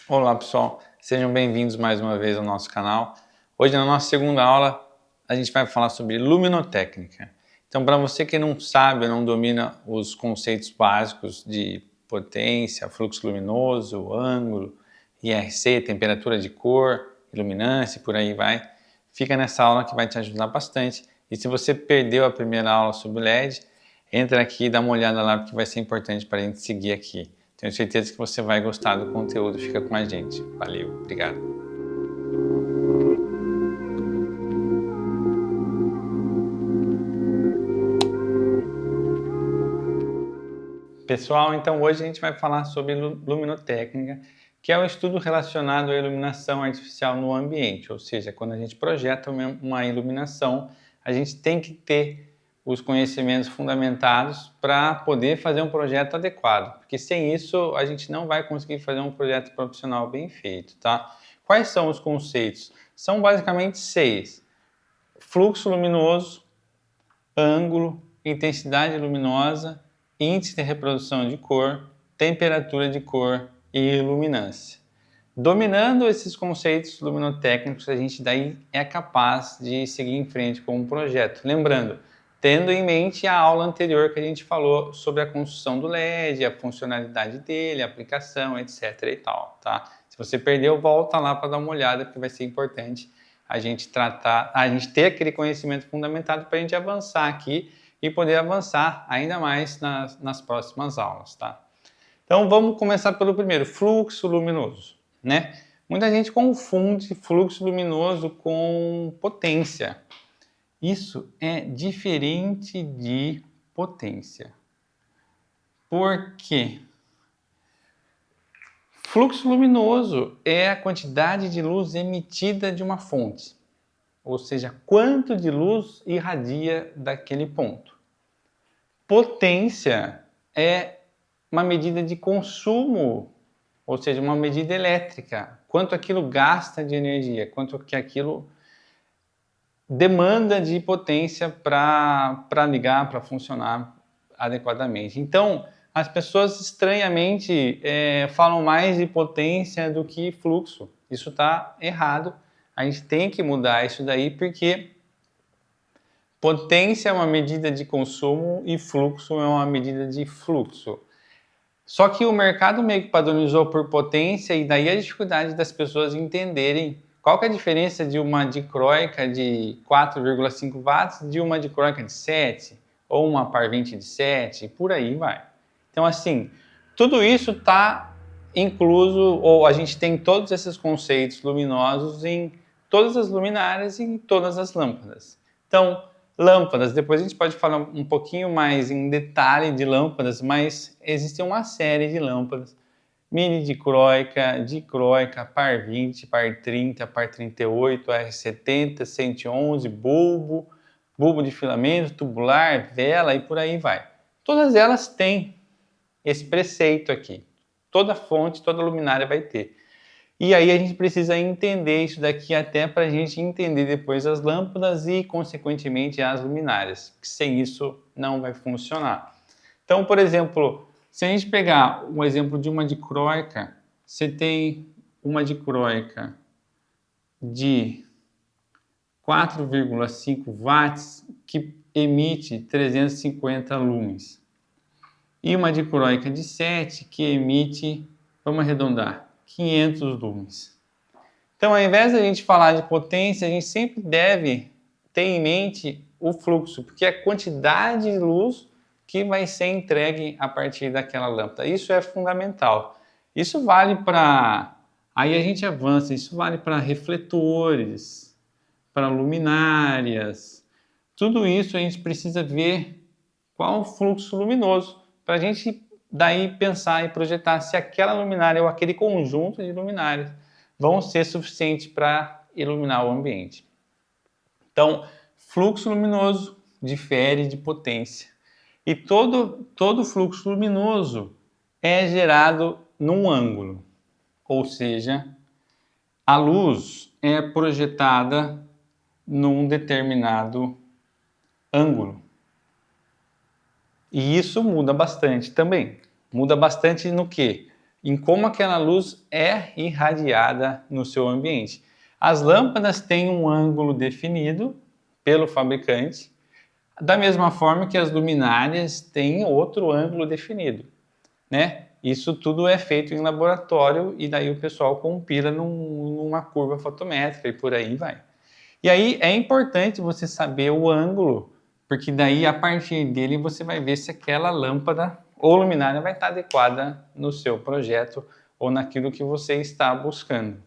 Olá pessoal, sejam bem-vindos mais uma vez ao nosso canal. Hoje na nossa segunda aula a gente vai falar sobre luminotécnica. Então, para você que não sabe ou não domina os conceitos básicos de potência, fluxo luminoso, ângulo, IRC, temperatura de cor, iluminância e por aí vai, fica nessa aula que vai te ajudar bastante. E se você perdeu a primeira aula sobre LED, entra aqui e dá uma olhada lá porque vai ser importante para a gente seguir aqui. Tenho certeza que você vai gostar do conteúdo. Fica com a gente. Valeu, obrigado. Pessoal, então hoje a gente vai falar sobre luminotécnica, que é o estudo relacionado à iluminação artificial no ambiente. Ou seja, quando a gente projeta uma iluminação, a gente tem que ter os conhecimentos fundamentados para poder fazer um projeto adequado, porque sem isso a gente não vai conseguir fazer um projeto profissional bem feito, tá? Quais são os conceitos? São basicamente 6: fluxo luminoso, ângulo, intensidade luminosa, índice de reprodução de cor, temperatura de cor e iluminância. Dominando esses conceitos luminotécnicos, a gente daí é capaz de seguir em frente com um projeto. Lembrando, tendo em mente a aula anterior que a gente falou sobre a construção do LED, a funcionalidade dele, a aplicação, etc. e tal, tá? Se você perdeu, volta lá para dar uma olhada, porque vai ser importante a gente ter aquele conhecimento fundamentado para a gente avançar aqui e poder avançar ainda mais nas próximas aulas, tá? Então vamos começar pelo primeiro, fluxo luminoso, né? Muita gente confunde fluxo luminoso com potência. Isso é diferente de potência. Por quê? Fluxo luminoso é a quantidade de luz emitida de uma fonte, ou seja, quanto de luz irradia daquele ponto. Potência é uma medida de consumo, ou seja, uma medida elétrica, quanto aquilo gasta de energia, quanto que aquilo demanda de potência para ligar, para funcionar adequadamente. Então, as pessoas estranhamente falam mais de potência do que fluxo. Isso está errado. A gente tem que mudar isso daí porque potência é uma medida de consumo e fluxo é uma medida de fluxo. Só que o mercado meio que padronizou por potência e daí a dificuldade das pessoas entenderem qual que é a diferença de uma dicróica de 4,5 watts de uma dicróica de 7 ou uma par 20 de 7 e por aí vai. Então assim, tudo isso está incluso, ou a gente tem todos esses conceitos luminosos em todas as luminárias e em todas as lâmpadas. Então, lâmpadas, depois a gente pode falar um pouquinho mais em detalhe de lâmpadas, mas existe uma série de lâmpadas, mini dicróica, par 20, par 30, par 38, R70, 111, bulbo de filamento, tubular, vela e por aí vai. Todas elas têm esse preceito aqui. Toda fonte, toda luminária vai ter. E aí a gente precisa entender isso daqui até para a gente entender depois as lâmpadas e, consequentemente, as luminárias. Sem isso não vai funcionar. Então, por exemplo, se a gente pegar um exemplo de uma dicróica, você tem uma dicróica de 4,5 watts que emite 350 lumens. E uma dicróica de 7 que emite, vamos arredondar, 500 lumens. Então, ao invés de a gente falar de potência, a gente sempre deve ter em mente o fluxo, porque é a quantidade de luz que vai ser entregue a partir daquela lâmpada. Isso é fundamental. Isso vale para... Aí a gente avança, isso vale para refletores, para luminárias. Tudo isso a gente precisa ver qual o fluxo luminoso, para a gente daí pensar e projetar se aquela luminária ou aquele conjunto de luminárias vão ser suficientes para iluminar o ambiente. Então, fluxo luminoso difere de potência. E todo fluxo luminoso é gerado num ângulo, ou seja, a luz é projetada num determinado ângulo. E isso muda bastante também. Muda bastante no quê? em como aquela luz é irradiada no seu ambiente. As lâmpadas têm um ângulo definido pelo fabricante, da mesma forma que as luminárias têm outro ângulo definido, né? Isso tudo é feito em laboratório e daí o pessoal compila numa curva fotométrica e por aí vai. E aí é importante você saber o ângulo, porque daí a partir dele você vai ver se aquela lâmpada ou luminária vai estar adequada no seu projeto ou naquilo que você está buscando.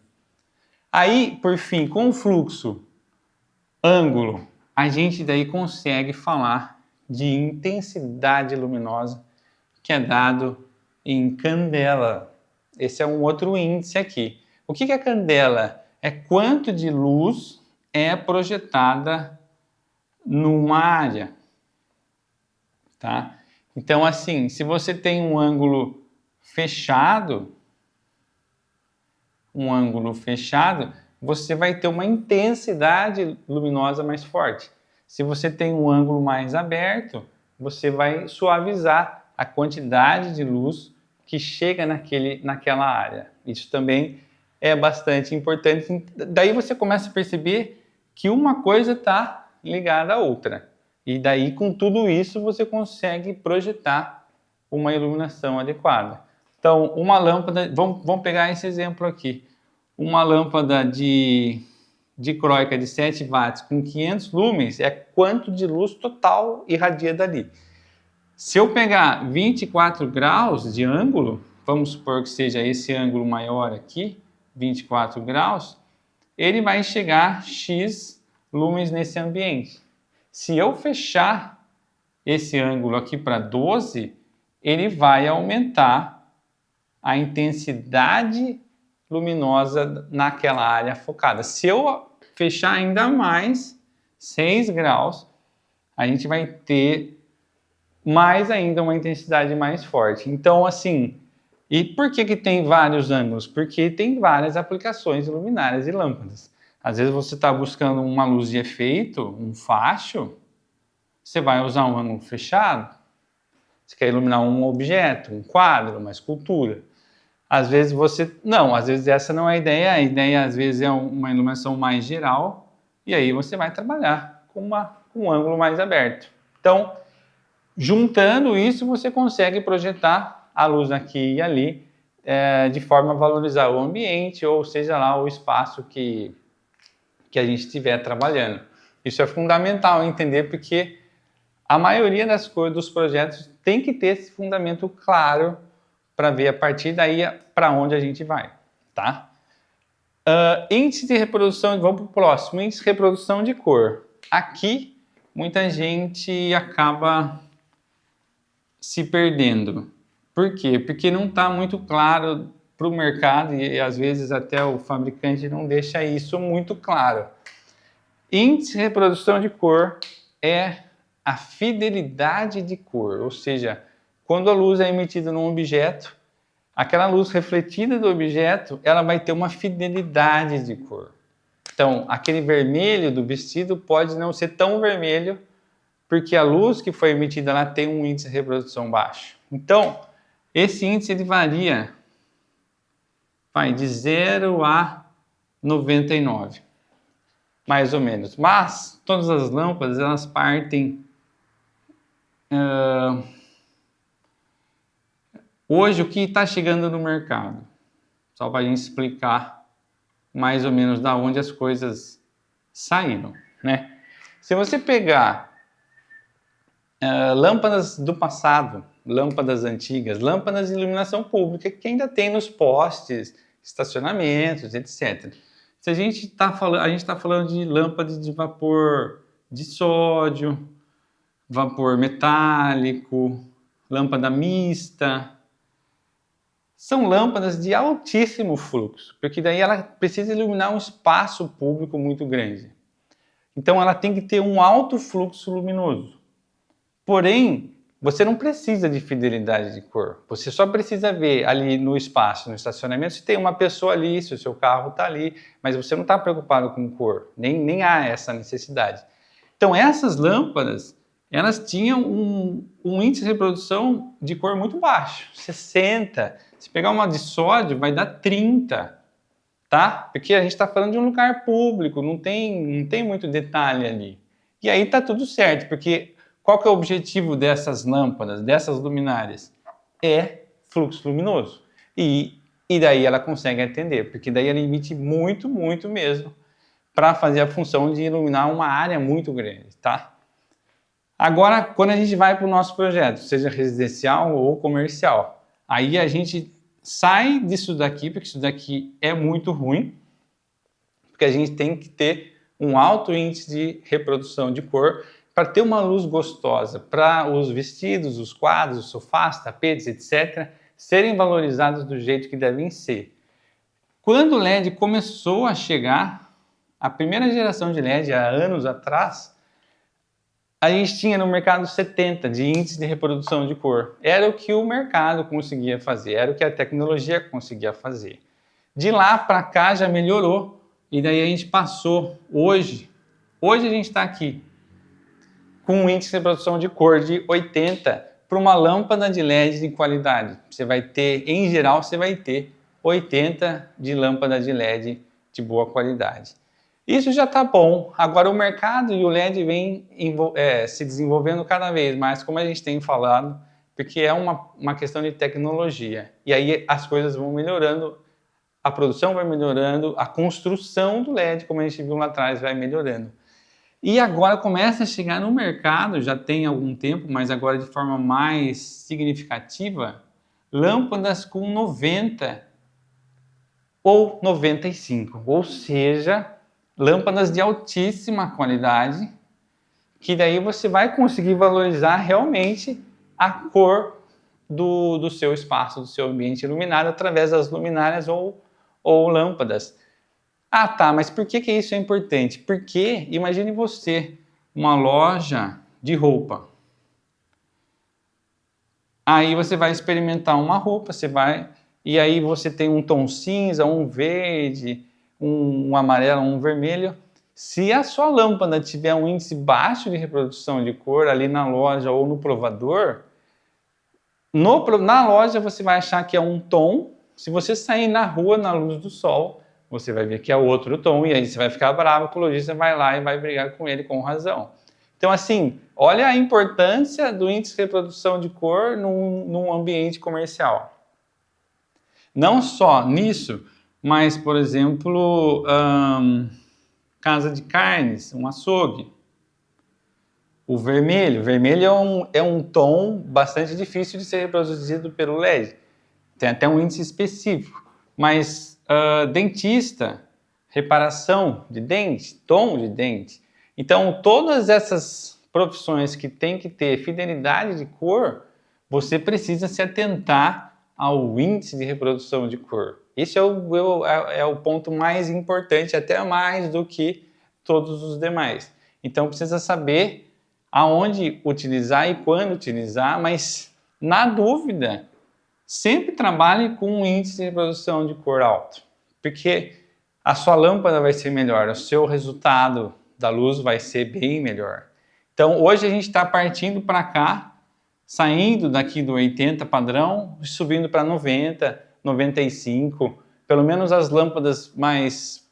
Aí, por fim, com o fluxo, ângulo, a gente daí consegue falar de intensidade luminosa, que é dado em candela. Esse é um outro índice aqui. O que é candela? É quanto de luz é projetada numa área, tá? Então, assim, se você tem um ângulo fechado, você vai ter uma intensidade luminosa mais forte. Se você tem um ângulo mais aberto, você vai suavizar a quantidade de luz que chega naquela área. Isso também é bastante importante. Daí você começa a perceber que uma coisa está ligada à outra. E daí, com tudo isso, você consegue projetar uma iluminação adequada. Então, uma lâmpada, vamos pegar esse exemplo aqui. Uma lâmpada de dicróica de 7 watts com 500 lumens é quanto de luz total irradia dali. Se eu pegar 24 graus de ângulo, vamos supor que seja esse ângulo maior aqui, 24 graus, ele vai chegar a X lumens nesse ambiente. Se eu fechar esse ângulo aqui para 12, ele vai aumentar a intensidade luminosa naquela área focada. Se eu fechar ainda mais 6 graus, a gente vai ter mais ainda uma intensidade mais forte. Então, assim, e por que tem vários ângulos? Porque tem várias aplicações de luminárias e lâmpadas. Às vezes você está buscando uma luz de efeito, um facho, você vai usar um ângulo fechado. Você quer iluminar um objeto, um quadro, uma escultura. Às vezes às vezes essa não é a ideia às vezes é uma iluminação mais geral, e aí você vai trabalhar com um ângulo mais aberto. Então, juntando isso, você consegue projetar a luz aqui e ali, de forma a valorizar o ambiente, ou seja lá, o espaço que a gente estiver trabalhando. Isso é fundamental entender, porque a maioria das coisas dos projetos tem que ter esse fundamento claro para ver a partir daí para onde a gente vai, tá? Índice de reprodução, vamos para o próximo, índice de reprodução de cor. Aqui, muita gente acaba se perdendo. Por quê? Porque não está muito claro para o mercado e às vezes até o fabricante não deixa isso muito claro. Índice de reprodução de cor é a fidelidade de cor, ou seja, quando a luz é emitida num objeto, aquela luz refletida do objeto, ela vai ter uma fidelidade de cor. Então, aquele vermelho do vestido pode não ser tão vermelho, porque a luz que foi emitida ela tem um índice de reprodução baixo. Então, esse índice ele varia de 0 a 99, mais ou menos. Mas todas as lâmpadas elas partem hoje o que está chegando no mercado, só para a gente explicar mais ou menos da onde as coisas saíram, né? Se você pegar lâmpadas do passado, lâmpadas antigas, lâmpadas de iluminação pública que ainda tem nos postes, estacionamentos, etc. Se a gente está falando de lâmpadas de vapor de sódio, vapor metálico, lâmpada mista. São lâmpadas de altíssimo fluxo, porque daí ela precisa iluminar um espaço público muito grande. Então ela tem que ter um alto fluxo luminoso. Porém, você não precisa de fidelidade de cor. Você só precisa ver ali no espaço, no estacionamento, se tem uma pessoa ali, se o seu carro está ali, mas você não está preocupado com cor, nem há essa necessidade. Então essas lâmpadas, elas tinham um índice de reprodução de cor muito baixo, 60, Se pegar uma de sódio, vai dar 30, tá? Porque a gente está falando de um lugar público, não tem muito detalhe ali. E aí tá tudo certo, porque qual que é o objetivo dessas lâmpadas, dessas luminárias? É fluxo luminoso. E daí ela consegue atender, porque daí ela emite muito, muito mesmo, para fazer a função de iluminar uma área muito grande, tá? Agora, quando a gente vai para o nosso projeto, seja residencial ou comercial, aí a gente sai disso daqui, porque isso daqui é muito ruim, porque a gente tem que ter um alto índice de reprodução de cor para ter uma luz gostosa, para os vestidos, os quadros, os sofás, tapetes, etc., serem valorizados do jeito que devem ser. Quando o LED começou a chegar, a primeira geração de LED, há anos atrás, a gente tinha no mercado 70 de índice de reprodução de cor. Era o que o mercado conseguia fazer, era o que a tecnologia conseguia fazer. De lá para cá já melhorou, e daí a gente passou, hoje a gente está aqui, com um índice de reprodução de cor de 80 para uma lâmpada de LED de qualidade. Você vai ter, em geral, você vai ter 80 de lâmpada de LED de boa qualidade. Isso já está bom. Agora o mercado e o LED vem se desenvolvendo cada vez mais, como a gente tem falado, porque é uma questão de tecnologia. E aí as coisas vão melhorando, a produção vai melhorando, a construção do LED, como a gente viu lá atrás, vai melhorando. E agora começa a chegar no mercado, já tem algum tempo, mas agora de forma mais significativa, lâmpadas com 90 ou 95, ou seja, lâmpadas de altíssima qualidade, que daí você vai conseguir valorizar realmente a cor do seu espaço, do seu ambiente iluminado através das luminárias ou lâmpadas. Ah, tá, mas por que isso é importante? Porque imagine você, uma loja de roupa. Aí você vai experimentar uma roupa, e aí você tem um tom cinza, um verde, um amarelo, um vermelho. Se a sua lâmpada tiver um índice baixo de reprodução de cor ali na loja ou no provador, na loja você vai achar que é um tom. Se você sair na rua, na luz do sol, você vai ver que é outro tom, e aí você vai ficar bravo, o lojista vai lá e vai brigar com ele com razão. Então, assim, olha a importância do índice de reprodução de cor num ambiente comercial. Não só nisso, mas, por exemplo, casa de carnes, um açougue. O vermelho é um tom bastante difícil de ser reproduzido pelo LED. Tem até um índice específico. Mas dentista, reparação de dente, tom de dente. Então, todas essas profissões que tem que ter fidelidade de cor, você precisa se atentar ao índice de reprodução de cor. Esse é o ponto mais importante, até mais do que todos os demais. Então, precisa saber aonde utilizar e quando utilizar, mas, na dúvida, sempre trabalhe com um índice de reprodução de cor alto, porque a sua lâmpada vai ser melhor, o seu resultado da luz vai ser bem melhor. Então, hoje a gente está partindo para cá, saindo daqui do 80 padrão, subindo para 90, 95, pelo menos as lâmpadas mais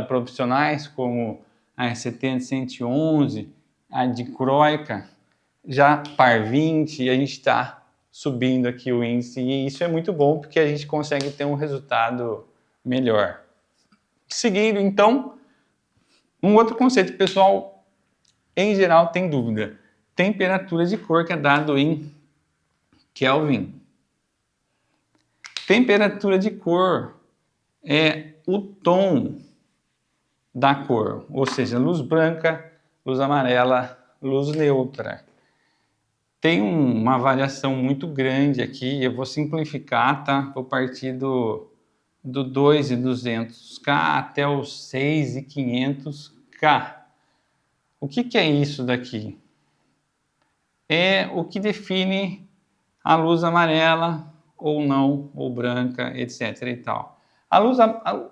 profissionais, como a S70 111, a dicróica, já par 20, a gente está subindo aqui o índice, e isso é muito bom porque a gente consegue ter um resultado melhor. Seguindo, então, um outro conceito, pessoal, em geral tem dúvida. Temperatura de cor, que é dado em Kelvin. Temperatura de cor é o tom da cor, ou seja, luz branca, luz amarela, luz neutra. Tem uma variação muito grande aqui, eu vou simplificar, tá? Vou partir do 2.200K até o 6.500K. O que é isso daqui? É o que define a luz amarela ou não, ou branca, etc. e tal.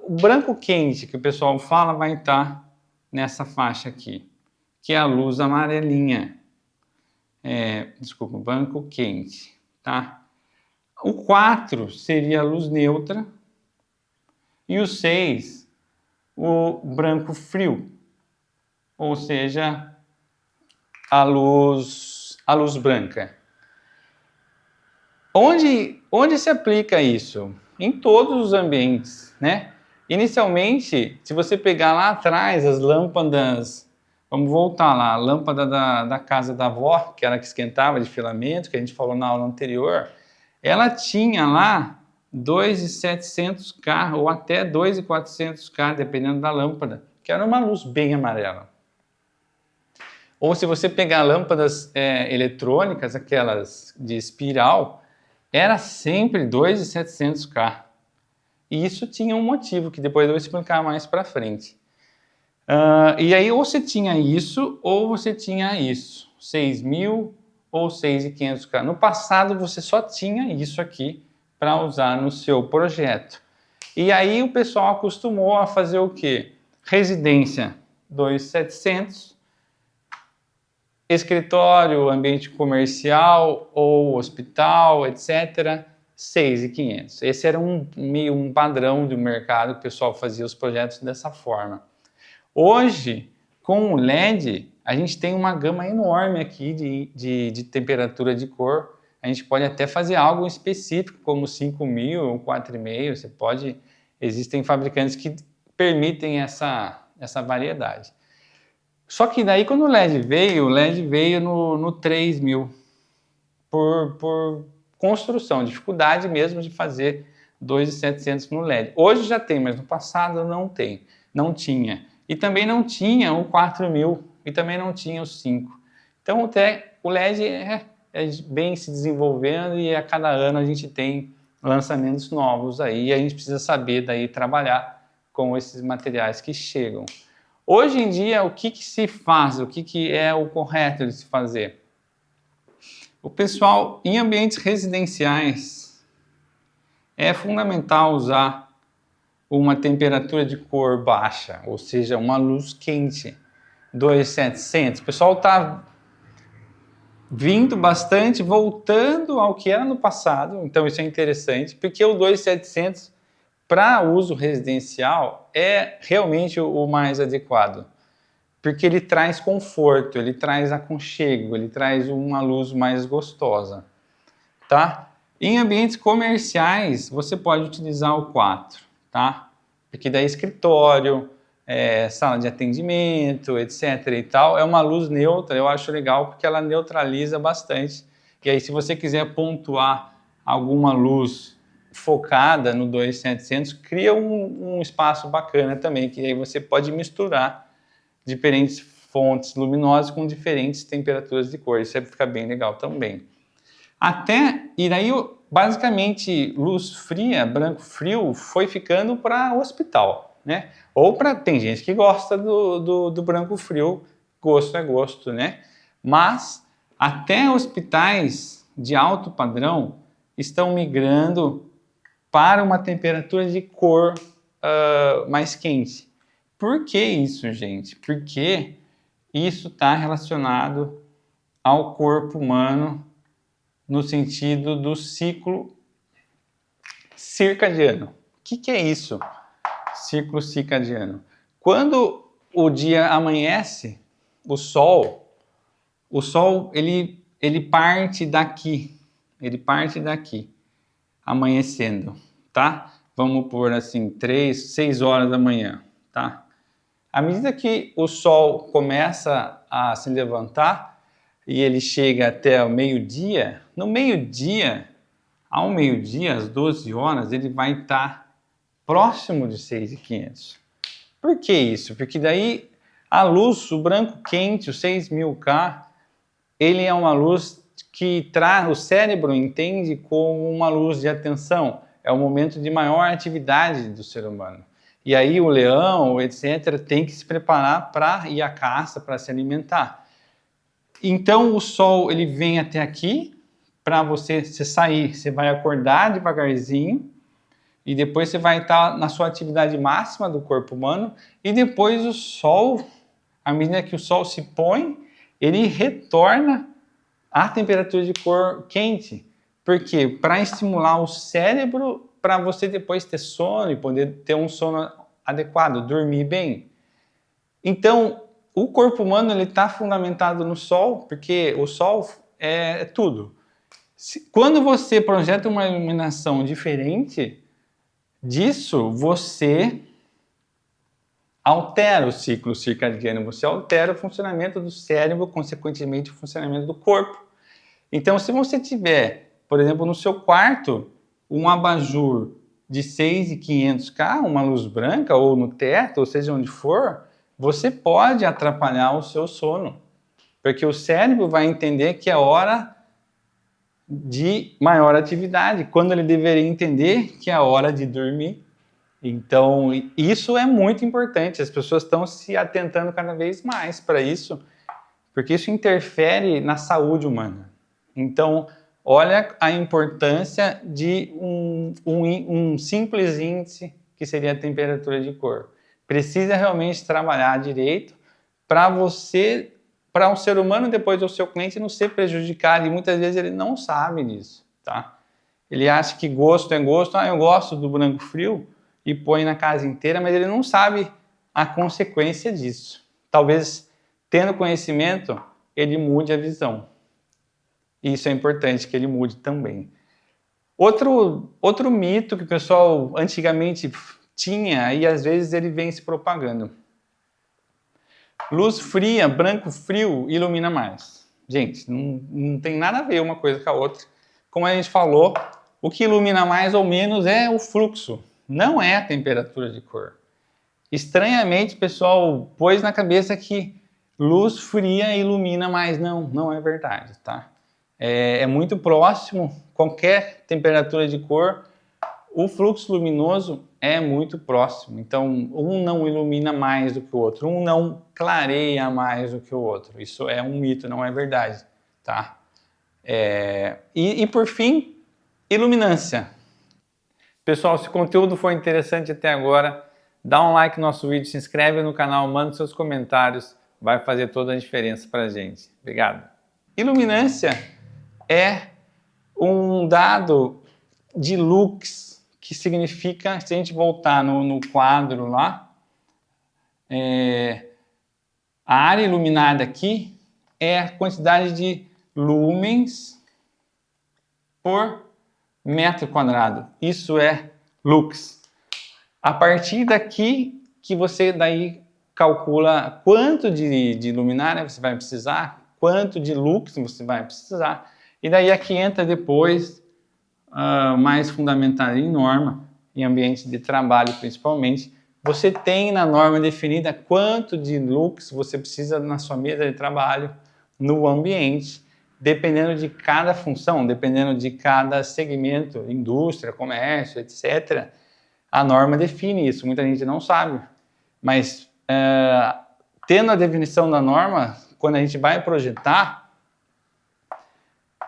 O branco quente que o pessoal fala vai estar nessa faixa aqui, que é a luz amarelinha. Desculpa, branco quente, tá? O 4 seria a luz neutra e o 6 o branco frio, ou seja, a luz branca. Onde se aplica isso? Em todos os ambientes, né? Inicialmente, se você pegar lá atrás as lâmpadas, vamos voltar lá, a lâmpada da casa da avó, que era que esquentava de filamento, que a gente falou na aula anterior, ela tinha lá 2.700K ou até 2.400K, dependendo da lâmpada, que era uma luz bem amarela. Ou se você pegar lâmpadas eletrônicas, aquelas de espiral, era sempre 2.700K. E isso tinha um motivo, que depois eu vou explicar mais para frente. E aí ou você tinha isso, ou você tinha isso. 6.000 ou 6.500K. No passado você só tinha isso aqui para usar no seu projeto. E aí o pessoal acostumou a fazer o quê? Residência 2.700, escritório, ambiente comercial ou hospital, etc., 6.500. Esse era meio um padrão do mercado, que o pessoal fazia os projetos dessa forma. Hoje, com o LED, a gente tem uma gama enorme aqui de temperatura de cor. A gente pode até fazer algo específico, como 5.000 ou 4.500. Você pode... Existem fabricantes que permitem essa variedade. Só que daí, quando o LED veio no 3.000 por construção, dificuldade mesmo de fazer 2.700 no LED. Hoje já tem, mas no passado não tinha. E também não tinha o 4.000 e também não tinha o 5. Então até o LED é bem se desenvolvendo e a cada ano a gente tem lançamentos novos aí e a gente precisa saber daí trabalhar com esses materiais que chegam. Hoje em dia, o que se faz? O que é o correto de se fazer? O pessoal, em ambientes residenciais, é fundamental usar uma temperatura de cor baixa, ou seja, uma luz quente, 2.700. O pessoal está vindo bastante, voltando ao que era no passado, então isso é interessante, porque o 2.700 para uso residencial é realmente o mais adequado, porque ele traz conforto, ele traz aconchego, ele traz uma luz mais gostosa, tá? Em ambientes comerciais, você pode utilizar o 4, tá? Porque daí escritório, sala de atendimento, etc e tal, é uma luz neutra, eu acho legal porque ela neutraliza bastante. E aí se você quiser pontuar alguma luz focada no 2.700, cria um espaço bacana também, que aí você pode misturar diferentes fontes luminosas com diferentes temperaturas de cor. Isso fica bem legal também. E daí, basicamente, luz fria, branco frio, foi ficando para hospital, né? Ou tem gente que gosta do branco frio, gosto é gosto, né? Mas até hospitais de alto padrão estão migrando para uma temperatura de cor mais quente. Por que isso, gente? Porque isso está relacionado ao corpo humano no sentido do ciclo circadiano. O que é isso? Ciclo circadiano. Quando o dia amanhece, o sol ele parte daqui, amanhecendo, tá? Vamos pôr assim, 6 horas da manhã, tá? À medida que o sol começa a se levantar e ele chega até o meio-dia, ao meio-dia, às 12 horas, ele vai estar próximo de 6.500. Por que isso? Porque daí a luz, o branco quente, o 6.000K, ele é uma luz que o cérebro entende como uma luz de atenção. É o momento de maior atividade do ser humano. E aí o leão, etc., tem que se preparar para ir à caça, para se alimentar. Então o sol ele vem até aqui, para você sair, você vai acordar devagarzinho, e depois você vai estar na sua atividade máxima do corpo humano, e depois o sol, à medida que o sol se põe, ele retorna à temperatura de cor quente, Por quê? Para estimular o cérebro para você depois ter sono e poder ter um sono adequado, dormir bem. Então, o corpo humano ele está fundamentado no Sol, porque o Sol é tudo. Quando você projeta uma iluminação diferente disso, você altera o ciclo circadiano, você altera o funcionamento do cérebro, consequentemente o funcionamento do corpo. Então, se você tiver, por exemplo, no seu quarto, um abajur de 6.500K, uma luz branca, ou no teto, ou seja onde for, você pode atrapalhar o seu sono, porque o cérebro vai entender que é hora de maior atividade, quando ele deveria entender que é hora de dormir. Então, isso é muito importante, as pessoas estão se atentando cada vez mais para isso, porque isso interfere na saúde humana. Então, olha a importância de um simples índice, que seria a temperatura de cor. Precisa realmente trabalhar direito para você, para o ser humano depois do seu cliente não ser prejudicado, e muitas vezes ele não sabe disso, tá? Ele acha que gosto é gosto, eu gosto do branco frio, e põe na casa inteira, mas ele não sabe a consequência disso. Talvez, tendo conhecimento, ele mude a visão. E isso é importante que ele mude também. Outro mito que o pessoal antigamente tinha, e às vezes ele vem se propagando. Luz fria, branco frio, ilumina mais. Gente, não tem nada a ver uma coisa com a outra. Como a gente falou, o que ilumina mais ou menos é o fluxo, não é a temperatura de cor. Estranhamente, o pessoal pôs na cabeça que luz fria ilumina mais. Não é verdade, tá? É muito próximo, qualquer temperatura de cor, o fluxo luminoso é muito próximo. Então, um não ilumina mais do que o outro, um não clareia mais do que o outro. Isso é um mito, não é verdade, tá? E por fim, iluminância. Pessoal, se o conteúdo foi interessante até agora, dá um like no nosso vídeo, se inscreve no canal, manda seus comentários, vai fazer toda a diferença para a gente. Obrigado. Iluminância é um dado de lux, que significa, se a gente voltar no quadro lá, a área iluminada aqui é a quantidade de lumens por metro quadrado. Isso é lux. A partir daqui que você daí calcula quanto de luminária você vai precisar, quanto de lux você vai precisar, e daí aqui entra depois mais fundamentado em norma, em ambiente de trabalho principalmente. Você tem na norma definida quanto de lux você precisa na sua mesa de trabalho, no ambiente, dependendo de cada função, dependendo de cada segmento, indústria, comércio, etc. A norma define isso, muita gente não sabe, mas tendo a definição da norma, quando a gente vai projetar,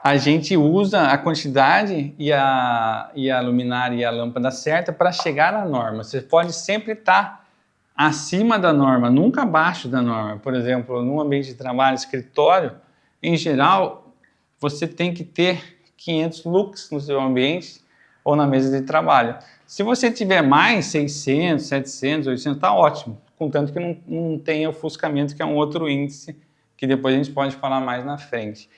a gente usa a quantidade e a luminária e a lâmpada certa para chegar na norma. Você pode sempre estar acima da norma, nunca abaixo da norma. Por exemplo, num ambiente de trabalho, escritório, em geral, você tem que ter 500 lux no seu ambiente ou na mesa de trabalho. Se você tiver mais, 600, 700, 800, está ótimo, contanto que não tenha ofuscamento, que é um outro índice, que depois a gente pode falar mais na frente.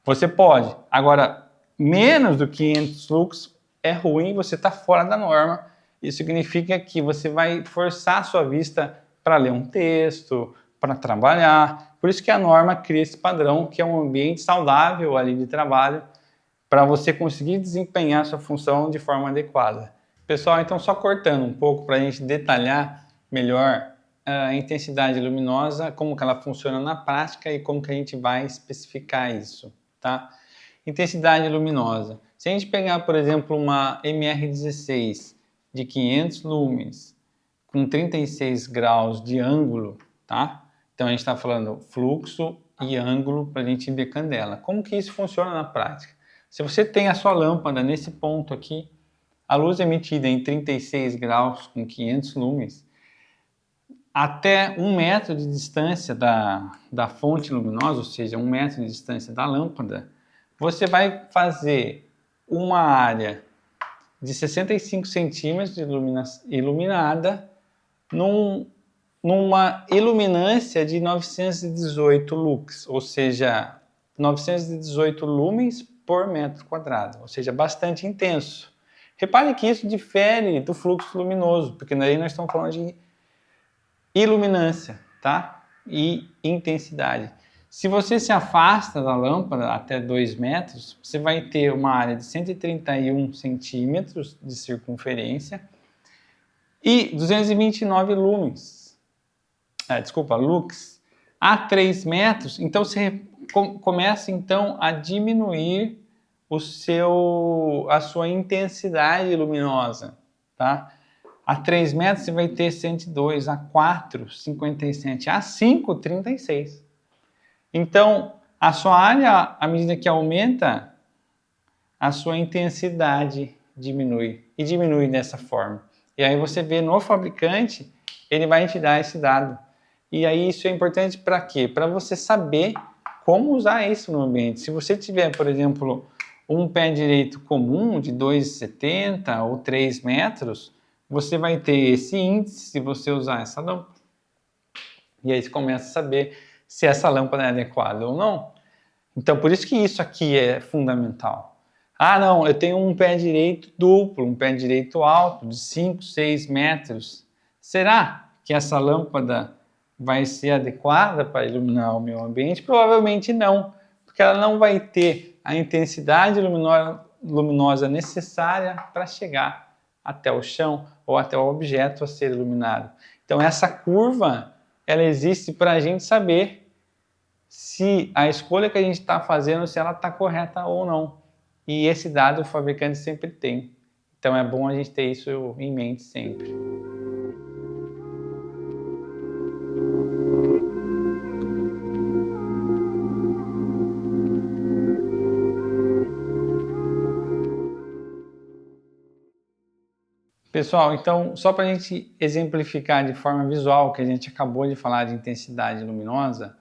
Você pode. Agora, menos do que 500 lux é ruim, você está fora da norma. Isso significa que você vai forçar a sua vista para ler um texto, para trabalhar. Por isso que a norma cria esse padrão, que é um ambiente saudável ali de trabalho, para você conseguir desempenhar sua função de forma adequada. Pessoal, então só cortando um pouco para a gente detalhar melhor a intensidade luminosa, como que ela funciona na prática e como que a gente vai especificar isso. Tá? Intensidade luminosa. Se a gente pegar, por exemplo, uma MR16 de 500 lumens com 36 graus de ângulo, tá? Então a gente está falando fluxo e ângulo para a gente ver candela. Como que isso funciona na prática? Se você tem a sua lâmpada nesse ponto aqui, a luz emitida em 36 graus com 500 lumens, até 1 metro de distância da fonte luminosa, ou seja, 1 metro de distância da lâmpada, você vai fazer uma área de 65 centímetros iluminada numa iluminância de 918 lux, ou seja, 918 lumens por metro quadrado, ou seja, bastante intenso. Repare que isso difere do fluxo luminoso, porque daí nós estamos falando de iluminância, tá? E intensidade. Se você se afasta da lâmpada até 2 metros, você vai ter uma área de 131 centímetros de circunferência e 229 lumens. Lux. A 3 metros, então você começa então a diminuir a sua intensidade luminosa, tá? A 3 metros você vai ter 102, a 4, 57, a 5, 36. Então, a sua área, à medida que aumenta, a sua intensidade diminui, e diminui dessa forma. E aí você vê no fabricante, ele vai te dar esse dado. E aí isso é importante para quê? Para você saber como usar isso no ambiente. Se você tiver, por exemplo, um pé direito comum de 2,70 ou 3 metros, você vai ter esse índice se você usar essa lâmpada. E aí você começa a saber se essa lâmpada é adequada ou não. Então, por isso que isso aqui é fundamental. Ah, não, eu tenho um pé direito duplo, um pé direito alto, de 5, 6 metros. Será que essa lâmpada vai ser adequada para iluminar o meu ambiente? Provavelmente não, porque ela não vai ter a intensidade luminosa necessária para chegar até o chão ou até o objeto a ser iluminado. Então, essa curva, ela existe para a gente saber se a escolha que a gente está fazendo, se ela está correta ou não. E esse dado o fabricante sempre tem. Então é bom a gente ter isso em mente sempre. Pessoal, então só para a gente exemplificar de forma visual que a gente acabou de falar de intensidade luminosa,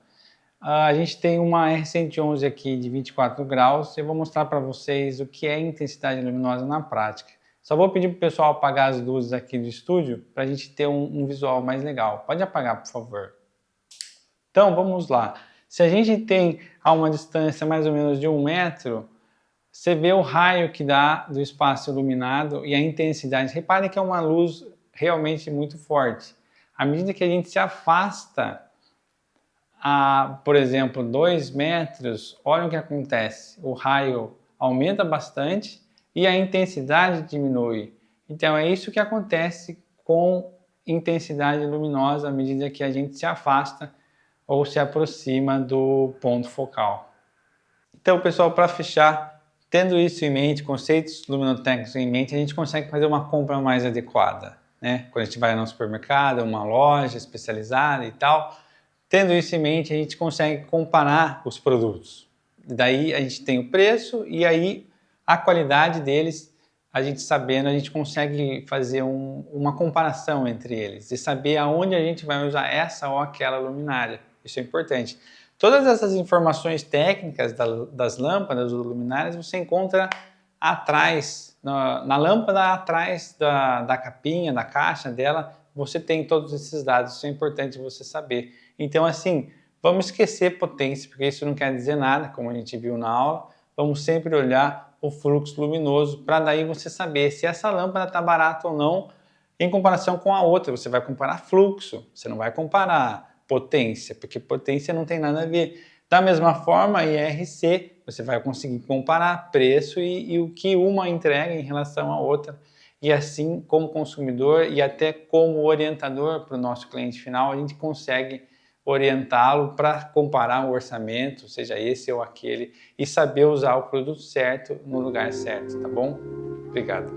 a gente tem uma R111 aqui de 24 graus. Eu vou mostrar para vocês o que é intensidade luminosa na prática. Só vou pedir para o pessoal apagar as luzes aqui do estúdio para a gente ter um visual mais legal. Pode apagar, por favor. Então, vamos lá. Se a gente tem a uma distância mais ou menos de 1 metro, você vê o raio que dá do espaço iluminado e a intensidade. Repare que é uma luz realmente muito forte. À medida que a gente se afasta por exemplo, 2 metros, olha o que acontece. O raio aumenta bastante e a intensidade diminui. Então é isso que acontece com intensidade luminosa à medida que a gente se afasta ou se aproxima do ponto focal. Então, pessoal, para fechar, tendo isso em mente, conceitos luminotécnicos em mente, a gente consegue fazer uma compra mais adequada, né? Quando a gente vai no supermercado, uma loja especializada e tal, tendo isso em mente, a gente consegue comparar os produtos. Daí a gente tem o preço e aí a qualidade deles, a gente sabendo, a gente consegue fazer uma comparação entre eles e saber aonde a gente vai usar essa ou aquela luminária. Isso é importante. Todas essas informações técnicas das lâmpadas ou luminárias você encontra atrás, na lâmpada atrás da capinha, da caixa dela, você tem todos esses dados, isso é importante você saber. Então, assim, vamos esquecer potência, porque isso não quer dizer nada, como a gente viu na aula. Vamos sempre olhar o fluxo luminoso, para daí você saber se essa lâmpada está barata ou não, em comparação com a outra. Você vai comparar fluxo, você não vai comparar potência, porque potência não tem nada a ver. Da mesma forma, IRC, você vai conseguir comparar preço e o que uma entrega em relação à outra. E assim, como consumidor e até como orientador para o nosso cliente final, a gente consegue orientá-lo para comparar o orçamento, seja esse ou aquele, e saber usar o produto certo no lugar certo, tá bom? Obrigado.